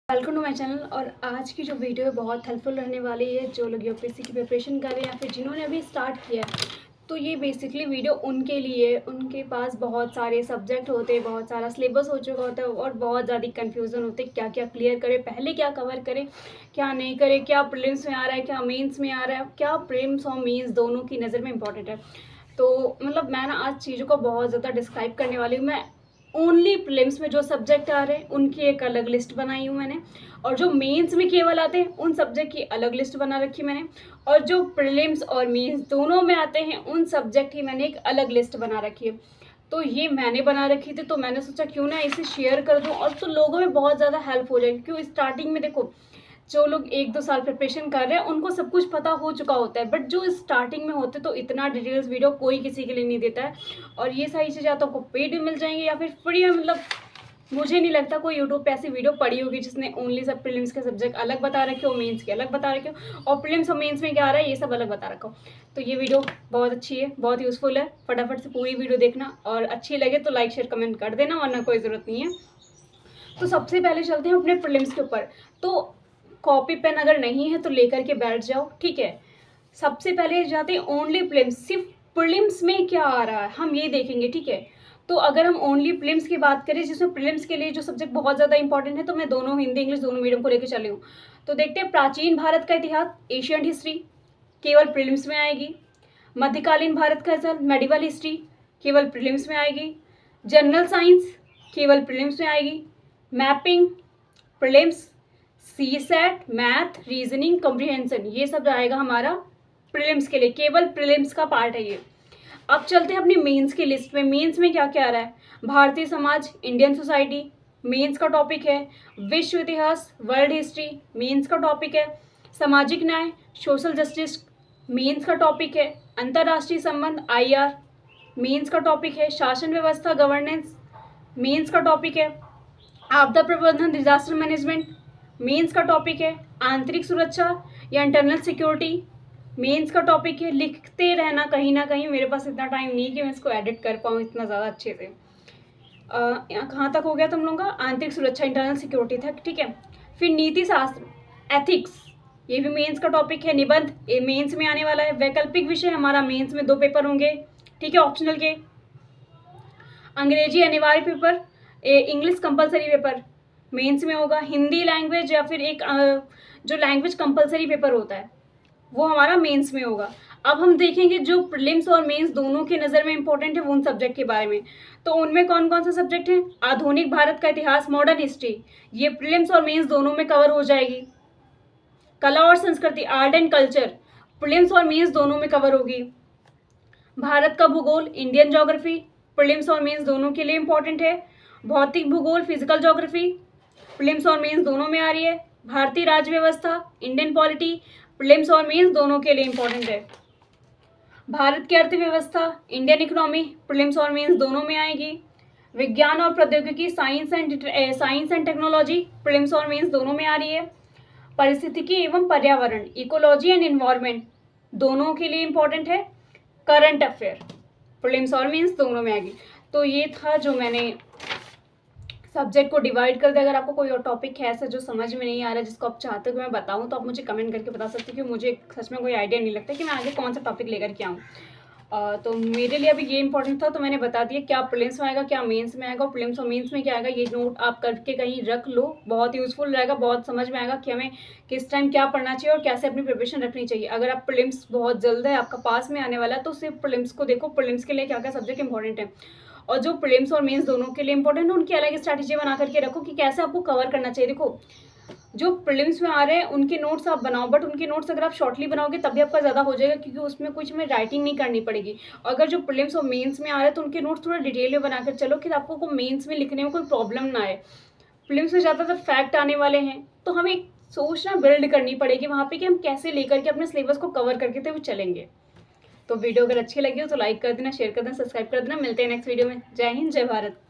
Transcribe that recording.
Welcome to my channel. और आज की जो वीडियो है बहुत हेल्पफुल रहने वाली है जो लोग यूपीएससी की प्रिपरेशन कर रहे हैं या फिर जिन्होंने अभी स्टार्ट किया है। तो ये बेसिकली वीडियो उनके लिए, उनके पास बहुत सारे सब्जेक्ट होते हैं, बहुत सारा सिलेबस हो चुका होता है और बहुत ज़्यादा कन्फ्यूज़न होते हैं क्या क्या क्लियर करें, पहले क्या कवर करें, क्या नहीं करें, क्या प्रीलिम्स में आ रहा है, क्या मेंस में आ रहा है, क्या प्रीलिम्स और मेंस दोनों की नज़र में इंपॉर्टेंट है। तो मतलब मैं ना आज चीज़ों को बहुत ज़्यादा डिस्क्राइब करने वाली हूँ। मैं ओनली प्रीलिम्स में जो सब्जेक्ट आ रहे हैं उनकी एक अलग लिस्ट बनाई हूँ मैंने, और जो मेंस में केवल आते हैं उन सब्जेक्ट की अलग लिस्ट बना रखी मैंने, और जो प्रीलिम्स और मेंस दोनों में आते हैं उन सब्जेक्ट की मैंने एक अलग लिस्ट बना रखी है। तो ये मैंने बना रखी थी, तो मैंने सोचा क्यों ना इसे शेयर कर दूँ और तो लोगों में बहुत ज़्यादा हेल्प हो जाएगी। क्यों, स्टार्टिंग में देखो जो लोग 1-2 साल प्रिपरेशन कर रहे हैं उनको सब कुछ पता हो चुका होता है, बट जो स्टार्टिंग में होते तो इतना डिटेल्स वीडियो कोई किसी के लिए नहीं देता है। और ये सारी चीज़ें या तो आपको पेड में मिल जाएंगी या फिर फ्री में। मतलब मुझे नहीं लगता कोई यूट्यूब पे ऐसी वीडियो पड़ी होगी जिसने ओनली सब प्रीलिम्स के सब्जेक्ट अलग बता रखे हो, मेंस के अलग बता रखे हो, और प्रीलिम्स और मेंस में क्या आ रहा है ये सब अलग बता रखा हो। तो ये वीडियो बहुत अच्छी है, बहुत यूज़फुल है। फटाफट से पूरी वीडियो देखना, और अच्छी लगे तो लाइक शेयर कमेंट कर देना, वरना कोई ज़रूरत नहीं है। तो सबसे पहले चलते हैं अपने प्रीलिम्स के ऊपर। तो कॉपी पेन अगर नहीं है तो लेकर के बैठ जाओ, ठीक है। सबसे पहले जाते हैं ओनली प्रीलिम्स, सिर्फ प्रीलिम्स में क्या आ रहा है हम ये देखेंगे, ठीक है। तो अगर हम ओनली प्रीलिम्स की बात करें, जिसमें प्रीलिम्स के लिए जो सब्जेक्ट बहुत ज़्यादा इंपॉर्टेंट है, तो मैं दोनों हिंदी इंग्लिश दोनों मीडियम को लेकर चली हूँ। तो देखते हैं, प्राचीन भारत का इतिहास, एशियंट हिस्ट्री केवल प्रीलिम्स में आएगी। मध्यकालीन भारत का इतिहास, मेडिवल हिस्ट्री केवल प्रीलिम्स में आएगी। जनरल साइंस केवल प्रीलिम्स में आएगी। Mapping prelims. CSAT, math, reasoning, comprehension, ये सब आएगा हमारा प्रीलिम्स के लिए, केवल प्रीलिम्स का पार्ट है ये। अब चलते हैं अपनी मेंस की लिस्ट में। मेंस में क्या क्या आ रहा है, Bharatiya Samaj, Indian society mains का टॉपिक है। विश्व इतिहास, वर्ल्ड हिस्ट्री मेंस का टॉपिक है। सामाजिक न्याय, सोशल जस्टिस मेंस का टॉपिक है। अंतर्राष्ट्रीय संबंध, IR मेंस का टॉपिक है। शासन व्यवस्था, गवर्नेंस मेंस का टॉपिक है। आपदा प्रबंधन, डिजास्टर मैनेजमेंट मेंस का टॉपिक है। आंतरिक सुरक्षा या इंटरनल सिक्योरिटी मेंस का टॉपिक है। लिखते रहना कहीं ना कहीं, मेरे पास इतना टाइम नहीं कि मैं इसको एडिट कर पाऊँ इतना ज़्यादा अच्छे से। यहाँ कहाँ तक हो गया तुम लोगों का, आंतरिक सुरक्षा इंटरनल सिक्योरिटी तक, ठीक है। फिर नीति शास्त्र, एथिक्स, ये भी मेंस का टॉपिक है। निबंध, ये मेंस में आने वाला है। वैकल्पिक विषय हमारा मेंस में 2 पेपर होंगे, ठीक है, ऑप्शनल के। अंग्रेजी अनिवार्य paper, English compulsory paper mains में होगा। हिंदी लैंग्वेज या फिर एक जो लैंग्वेज कंपलसरी पेपर होता है वो हमारा मेंस में होगा। अब हम देखेंगे जो प्रीलिम्स और मेंस दोनों की नज़र में इंपॉर्टेंट है उन सब्जेक्ट के बारे में। तो उनमें कौन कौन सा सब्जेक्ट है, आधुनिक भारत का इतिहास, मॉडर्न हिस्ट्री, ये प्रीलिम्स और मेंस दोनों में कवर हो जाएगी। कला और संस्कृति, आर्ट एंड कल्चर, प्रीलिम्स और मेंस दोनों में कवर होगी। भारत का भूगोल, इंडियन ज्योग्राफी, प्रीलिम्स और मेंस दोनों के लिए इंपॉर्टेंट है। भौतिक भूगोल, फिजिकल ज्योग्राफी, प्रीलिम्स और मेंस दोनों में आ रही है। भारतीय राज्य व्यवस्था, इंडियन पॉलिटी, प्रीलिम्स और मेंस दोनों के लिए इंपॉर्टेंट है। भारत की अर्थव्यवस्था, इंडियन इकोनॉमी, प्रीलिम्स और मेंस दोनों में आएगी। विज्ञान और प्रौद्योगिकी, साइंस एंड टेक्नोलॉजी, प्रीलिम्स और मेंस दोनों में आ रही है। पारिस्थितिकी एवं पर्यावरण, इकोलॉजी एंड एनवायरनमेंट, दोनों के लिए इंपॉर्टेंट है। करंट अफेयर, प्रीलिम्स और मेंस दोनों में आएगी। तो ये था जो मैंने सब्जेक्ट को डिवाइड कर दे। अगर आपको कोई और टॉपिक है ऐसा जो समझ में नहीं आ रहा है, जिसको आप चाहते हो कि मैं बताऊं, तो आप मुझे कमेंट करके बता सकते हो, कि मुझे सच में कोई आइडिया नहीं लगता कि मैं आगे कौन सा टॉपिक लेकर के आऊँ। तो मेरे लिए अभी ये इंपॉर्टेंट था, तो मैंने बता दिया क्या प्रीलिम्स में आएगा, क्या मेंस में आएगा, और प्रीलिम्स और मेंस में क्या आएगा। ये नोट आप करके कहीं रख लो, बहुत यूजफुल रहेगा, बहुत समझ में आएगा कि हमें किस टाइम क्या पढ़ना चाहिए और कैसे अपनी प्रिपरेशन रखनी चाहिए। अगर आप प्रीलिम्स बहुत जल्द है आपका पास में आने वाला है, तो सिर्फ प्रीलिम्स को देखो, प्रीलिम्स के लिए क्या क्या सब्जेक्ट इंपॉर्टेंट है, और जो प्रीलिम्स और मेंस दोनों के लिए इंपॉर्टेंट है उनकी अलग स्ट्रैटेजी बना करके रखो कि कैसे आपको कवर करना चाहिए। देखो जो प्रीलिम्स में आ रहे हैं उनके नोट्स आप बनाओ, बट उनके नोट्स अगर आप शॉर्टली बनाओगे तभी आपका ज़्यादा हो जाएगा, क्योंकि उसमें कुछ में राइटिंग नहीं करनी पड़ेगी। और अगर जो प्रीलिम्स और मेंस में आ रहा है तो उनके नोट्स थोड़ा डिटेल में बनाकर चलो, कि आपको मेंस में लिखने में कोई प्रॉब्लम ना आए। प्रीलिम्स में ज़्यादातर फैक्ट आने वाले हैं, तो हमें सोचना बिल्ड करनी पड़ेगी वहाँ पे कि हम कैसे लेकर के अपने सिलेबस को कवर करके तो चलेंगे। तो वीडियो अगर अच्छी लगी हो तो लाइक कर देना, शेयर कर देना, सब्सक्राइब कर देना। मिलते हैं नेक्स्ट वीडियो में। जय हिंद, जय भारत।